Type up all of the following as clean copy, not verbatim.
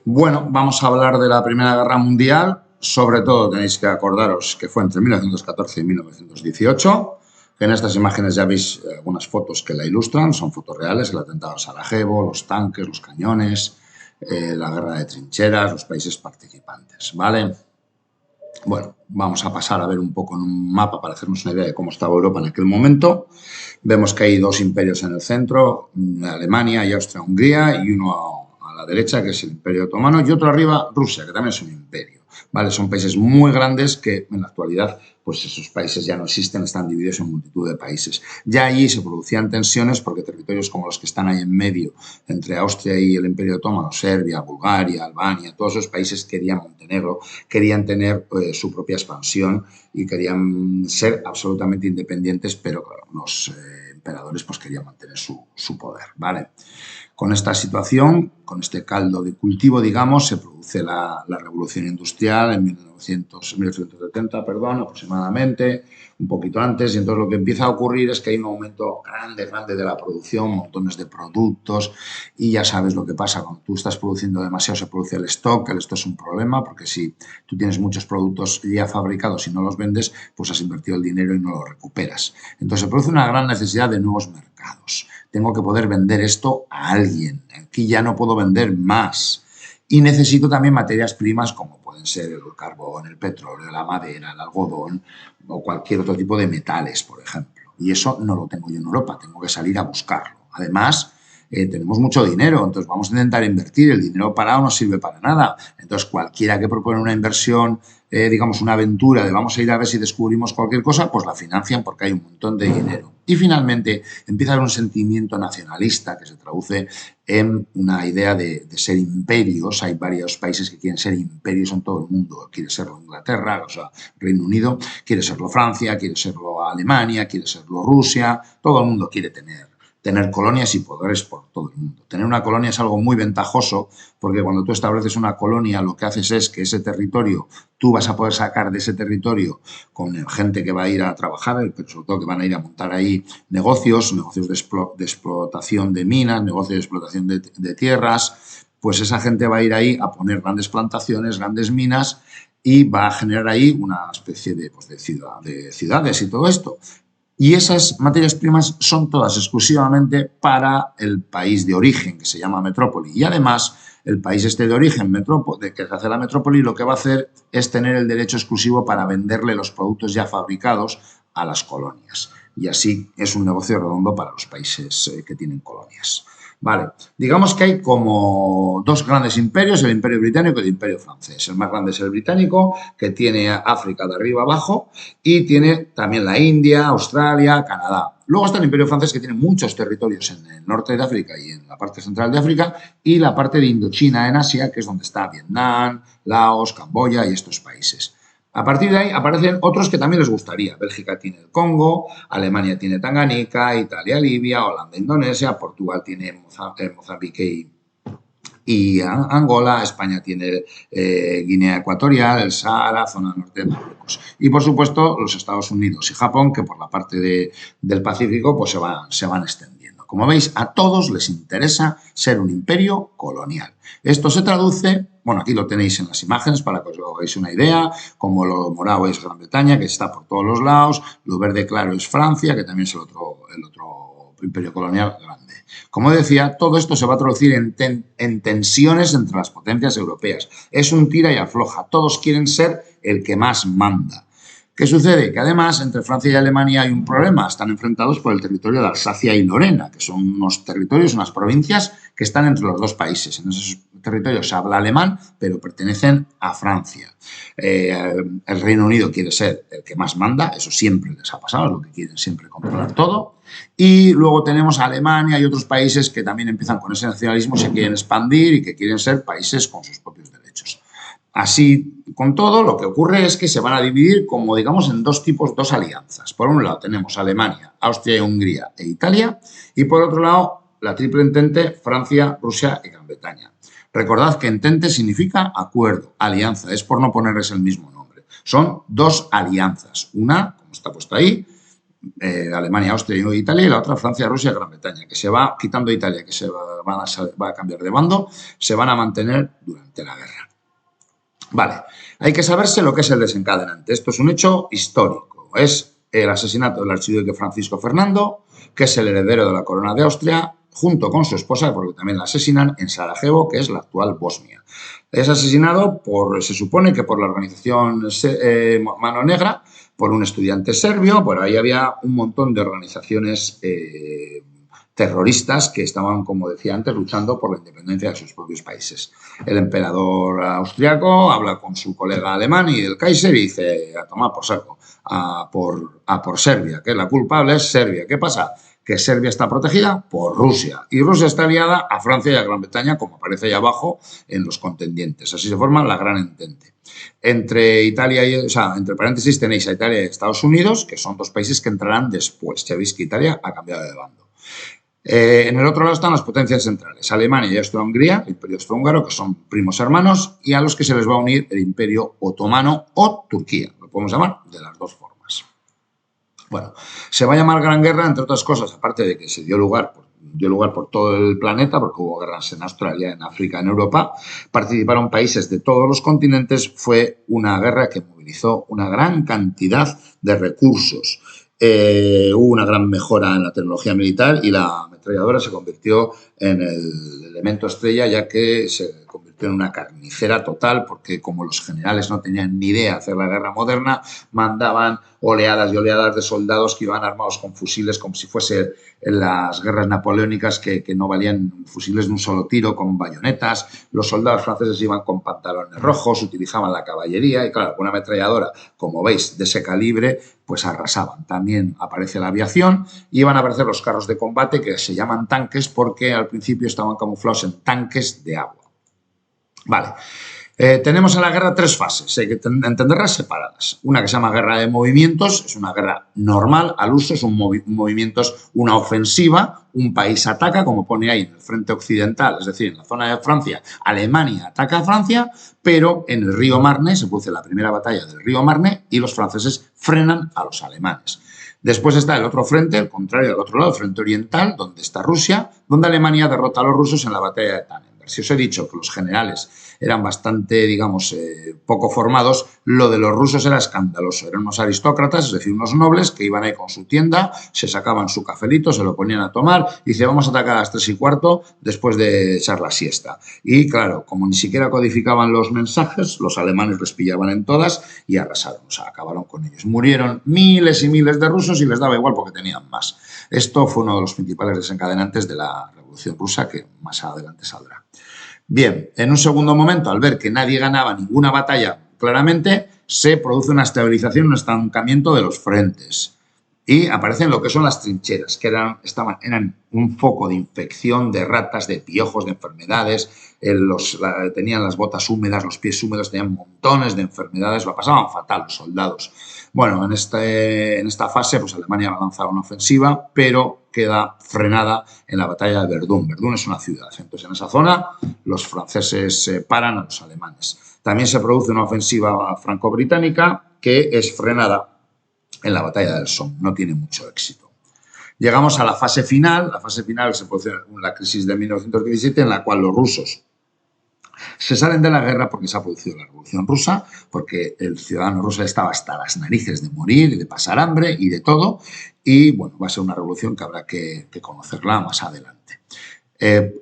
Bueno, vamos a hablar de la Primera Guerra Mundial. Sobre todo tenéis que acordaros que fue entre 1914 y 1918. Que en estas imágenes ya veis algunas fotos que la ilustran, son fotos reales, el atentado a Sarajevo, los tanques, los cañones, la guerra de trincheras, los países participantes, ¿vale? Bueno, vamos a pasar a ver un poco en un mapa para hacernos una idea de cómo estaba Europa en aquel momento. Vemos que hay dos imperios en el centro, Alemania y Austria-Hungría, y uno a la derecha, que es el Imperio Otomano, y otro arriba, Rusia, que también es un imperio. ¿Vale? Son países muy grandes que en la actualidad, pues esos países ya no existen, están divididos en multitud de países. Ya allí se producían tensiones porque territorios como los que están ahí en medio, entre Austria y el Imperio Otomano, Serbia, Bulgaria, Albania, todos esos países querían Montenegro, querían tener su propia expansión y querían ser absolutamente independientes, pero claro, los emperadores pues querían mantener su poder, ¿vale? Con esta situación, con este caldo de cultivo, digamos, se produce la revolución industrial en 1870, aproximadamente, un poquito antes, y entonces lo que empieza a ocurrir es que hay un aumento grande de la producción, montones de productos, y ya sabes lo que pasa, cuando tú estás produciendo demasiado se produce el stock es un problema, porque si tú tienes muchos productos ya fabricados y no los vendes, pues has invertido el dinero y no lo recuperas. Entonces se produce una gran necesidad de nuevos mercados. Tengo que poder vender esto a alguien. Aquí ya no puedo vender más. Y necesito también materias primas como pueden ser el carbón, el petróleo, la madera, el algodón o cualquier otro tipo de metales, por ejemplo. Y eso no lo tengo yo en Europa, tengo que salir a buscarlo. Además, tenemos mucho dinero, entonces vamos a intentar invertir. El dinero parado no sirve para nada. Entonces, cualquiera que propone una inversión, digamos, una aventura de vamos a ir a ver si descubrimos cualquier cosa, pues la financian porque hay un montón de dinero. Y finalmente empieza a haber un sentimiento nacionalista que se traduce en una idea de ser imperios. Hay varios países que quieren ser imperios en todo el mundo. Quiere serlo Inglaterra, o sea, Reino Unido, quiere serlo Francia, quiere serlo Alemania, quiere serlo Rusia. Todo el mundo quiere tener colonias y poderes por todo el mundo. Tener una colonia es algo muy ventajoso porque cuando tú estableces una colonia lo que haces es que ese territorio, tú vas a poder sacar de ese territorio con gente que va a ir a trabajar, pero sobre todo que van a ir a montar ahí negocios de explotación de minas, negocios de explotación de tierras, pues esa gente va a ir ahí a poner grandes plantaciones, grandes minas y va a generar ahí una especie de ciudades y todo esto. Y esas materias primas son todas exclusivamente para el país de origen, que se llama metrópoli. Y además, el país este de origen, de que hace la metrópoli, lo que va a hacer es tener el derecho exclusivo para venderle los productos ya fabricados a las colonias. Y así es un negocio redondo para los países que tienen colonias. Vale, digamos que hay como dos grandes imperios, el imperio británico y el imperio francés. El más grande es el británico, que tiene África de arriba abajo y tiene también la India, Australia, Canadá. Luego está el imperio francés, que tiene muchos territorios en el norte de África y en la parte central de África, y la parte de Indochina en Asia, que es donde está Vietnam, Laos, Camboya y estos países. A partir de ahí aparecen otros que también les gustaría. Bélgica tiene el Congo, Alemania tiene Tanganica, Italia, Libia, Holanda, Indonesia, Portugal tiene Mozambique y Angola, España tiene Guinea Ecuatorial, el Sahara, zona norte de Marruecos. Y, por supuesto, los Estados Unidos y Japón, que por la parte del Pacífico pues se van extendiendo. Como veis, a todos les interesa ser un imperio colonial. Esto se traduce, bueno, aquí lo tenéis en las imágenes para que os hagáis una idea, como lo morado es Gran Bretaña, que está por todos los lados, lo verde claro es Francia, que también es el otro imperio colonial grande. Como decía, todo esto se va a traducir en tensiones entre las potencias europeas. Es un tira y afloja. Todos quieren ser el que más manda. ¿Qué sucede? Que además entre Francia y Alemania hay un problema. Están enfrentados por el territorio de Alsacia y Lorena, que son unos territorios, unas provincias que están entre los dos países. En esos territorios se habla alemán, pero pertenecen a Francia. El Reino Unido quiere ser el que más manda, eso siempre les ha pasado, es lo que quieren siempre controlar todo. Y luego tenemos a Alemania y otros países que también empiezan con ese nacionalismo, se quieren expandir y que quieren ser países con sus propios derechos. Así, con todo, lo que ocurre es que se van a dividir, como digamos, en dos alianzas. Por un lado tenemos Alemania, Austria, Hungría e Italia, y por otro lado la triple entente Francia, Rusia y Gran Bretaña. Recordad que entente significa acuerdo, alianza, es por no ponerles el mismo nombre. Son dos alianzas, una, como está puesto ahí, Alemania, Austria y Italia, y la otra Francia, Rusia y Gran Bretaña, que se va quitando Italia, que va a cambiar de bando, se van a mantener durante la guerra. Vale, hay que saberse lo que es el desencadenante. Esto es un hecho histórico. Es el asesinato del archiduque Francisco Fernando, que es el heredero de la corona de Austria, junto con su esposa, porque también la asesinan, en Sarajevo, que es la actual Bosnia. Es asesinado se supone que por la organización Mano Negra, por un estudiante serbio. Bueno, ahí había un montón de organizaciones terroristas que estaban, como decía antes, luchando por la independencia de sus propios países. El emperador austriaco habla con su colega alemán y el Kaiser y dice, a tomar por saco, a por Serbia, que la culpable es Serbia. ¿Qué pasa? Que Serbia está protegida por Rusia y Rusia está aliada a Francia y a Gran Bretaña, como aparece ahí abajo en los contendientes. Así se forma la Gran Entente. Entre paréntesis tenéis a Italia y Estados Unidos, que son dos países que entrarán después. Ya veis que Italia ha cambiado de bando. En el otro lado están las potencias centrales, Alemania y Austria-Hungría, el Imperio Austrohúngaro, que son primos hermanos, y a los que se les va a unir el Imperio Otomano o Turquía, lo podemos llamar de las dos formas. Bueno, se va a llamar Gran Guerra, entre otras cosas, aparte de que se dio lugar por todo el planeta, porque hubo guerras en Australia, en África, en Europa, participaron países de todos los continentes, fue una guerra que movilizó una gran cantidad de recursos. Hubo una gran mejora en la tecnología militar y la ametralladora se convirtió en el elemento estrella, ya que se convirtió en una carnicera total, porque como los generales no tenían ni idea de hacer la guerra moderna, mandaban oleadas y oleadas de soldados que iban armados con fusiles como si fuese en las guerras napoleónicas que no valían fusiles de un solo tiro, con bayonetas. Los soldados franceses iban con pantalones rojos, utilizaban la caballería y, claro, una ametralladora, como veis, de ese calibre, pues arrasaban. También aparece la aviación y van a aparecer los carros de combate, que se llaman tanques porque al principio estaban camuflados en tanques de agua. Vale. Tenemos en la guerra tres fases, hay que entenderlas separadas. Una que se llama guerra de movimientos, es una guerra normal, al uso, es un movimiento, una ofensiva, un país ataca, como pone ahí en el frente occidental, es decir, en la zona de Francia, Alemania ataca a Francia, pero en el río Marne se produce la primera batalla del río Marne y los franceses frenan a los alemanes. Después está el otro frente, el contrario, al otro lado, el frente oriental, donde está Rusia, donde Alemania derrota a los rusos en la batalla de Tannenberg. Si os he dicho que los generales eran bastante, digamos, poco formados, lo de los rusos era escandaloso. Eran unos aristócratas, es decir, unos nobles que iban ahí con su tienda, se sacaban su cafelito, se lo ponían a tomar y dice, vamos a atacar a las 3:15 después de echar la siesta. Y claro, como ni siquiera codificaban los mensajes, los alemanes les pillaban en todas y arrasaron, o sea, acabaron con ellos. Murieron miles y miles de rusos y les daba igual porque tenían más. Esto fue uno de los principales desencadenantes de la Revolución Rusa, que más adelante saldrá. Bien, en un segundo momento, al ver que nadie ganaba ninguna batalla claramente, se produce una estabilización, un estancamiento de los frentes. Y aparecen lo que son las trincheras, que eran un foco de infección, de ratas, de piojos, de enfermedades. Tenían las botas húmedas, los pies húmedos, tenían montones de enfermedades, lo pasaban fatal los soldados. Bueno, en esta fase, pues Alemania va a lanzar una ofensiva, pero queda frenada en la batalla de Verdún. Verdún es una ciudad. Entonces, en esa zona, los franceses paran a los alemanes. También se produce una ofensiva franco-británica que es frenada en la batalla del Somme. No tiene mucho éxito. Llegamos a la fase final. La fase final se produce la crisis de 1917, en la cual los rusos se salen de la guerra porque se ha producido la Revolución Rusa, porque el ciudadano ruso estaba hasta las narices de morir y de pasar hambre y de todo. Y bueno, va a ser una revolución que habrá que conocerla más adelante.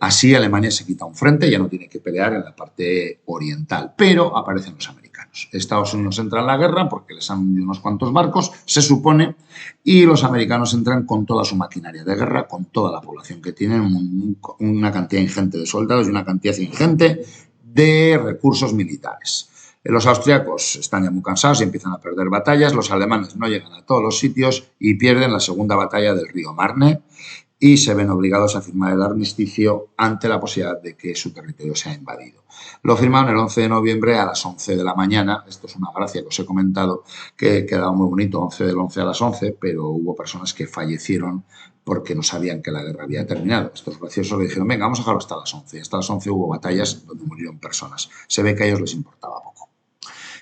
Así Alemania se quita un frente, ya no tiene que pelear en la parte oriental, pero aparecen los americanos. Estados Unidos entra en la guerra porque les han hundido unos cuantos barcos, se supone, y los americanos entran con toda su maquinaria de guerra, con toda la población que tienen, una cantidad ingente de soldados y una cantidad ingente de recursos militares. Los austriacos están ya muy cansados y empiezan a perder batallas, los alemanes no llegan a todos los sitios y pierden la segunda batalla del río Marne y se ven obligados a firmar el armisticio ante la posibilidad de que su territorio sea invadido. Lo firmaron el 11 de noviembre a las 11 de la mañana. Esto es una gracia que os he comentado, que quedaba muy bonito, 11 del 11 a las 11, pero hubo personas que fallecieron porque no sabían que la guerra había terminado. Estos graciosos le dijeron, venga, vamos a dejarlo hasta las 11. Hasta las 11 hubo batallas donde murieron personas. Se ve que a ellos les importaba poco.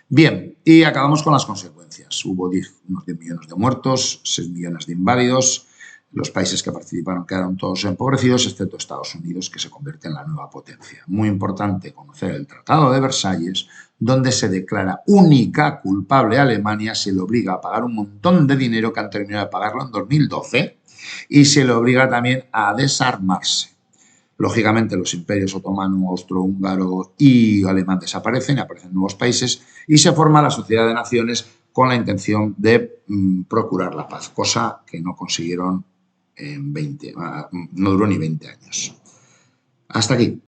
Bien, y acabamos con las consecuencias. Hubo unos 10 millones de muertos, 6 millones de inválidos. Los países que participaron quedaron todos empobrecidos, excepto Estados Unidos, que se convierte en la nueva potencia. Muy importante conocer el Tratado de Versalles, donde se declara única culpable a Alemania, se le obliga a pagar un montón de dinero que han terminado de pagarlo en 2012 y se le obliga también a desarmarse. Lógicamente, los imperios otomano, austrohúngaro y alemán desaparecen, aparecen nuevos países y se forma la Sociedad de Naciones con la intención de procurar la paz, cosa que no consiguieron en no duró ni 20 años. Hasta aquí.